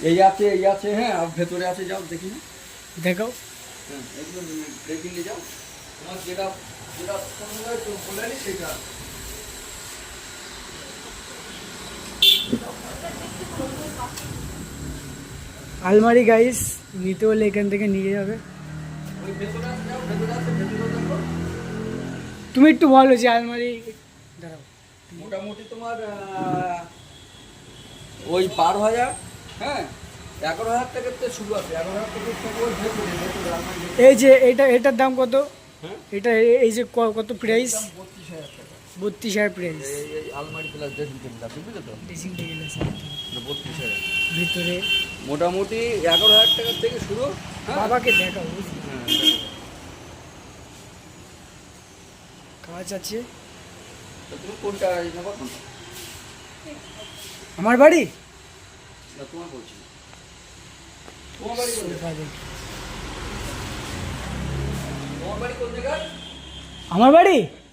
এই আছে হ্যাঁ, আর ভেতরে আছে, যাও দেখি না, দেখাও। হ্যাঁ এগুলো দেখে নিয়ে যাও, তোমার যেটা যেটা বলে নি সেটা। আলমারি গাইস নিতে হলে এখান থেকে নিয়ে যাবে। ওই ভেতরে আছে, যাও ভেতরে আছে, ভেতরে দেখো। তুমি একটু বলো যে আলমারি, দাঁড়াও। মোটামুটি তোমার ওই 12,000, হ্যাঁ 11,000 টাকার থেকে শুরু আছে, 11,000 টাকা থেকে ওই ভেতরে ভেতরে আলমারি ভেতরে। এই যে এটার দাম কত? হ্যাঁ এটা এই যে কত প্রাইস? দাম 32,000 টাকা। 32,000 প্রাইস। এই আলমারি প্লাস ড্রেসিং টেবিল আছে, বুঝলে তো? ড্রেসিং টেবিল আছে 32,000 ভিতরে। মোটামুটি 11,000 টাকা থেকে শুরু। হ্যাঁ বাবাকে দেখাও, বুঝলি? হ্যাঁ, কাজ আছে। তো তুমি কোনটা নেবা? কোনটা? আমার বাড়ি না তোমার বলছি, তোমার বাড়ি কোন জায়গায়? তোমার বাড়ি কোন জায়গায়? আমার বাড়ি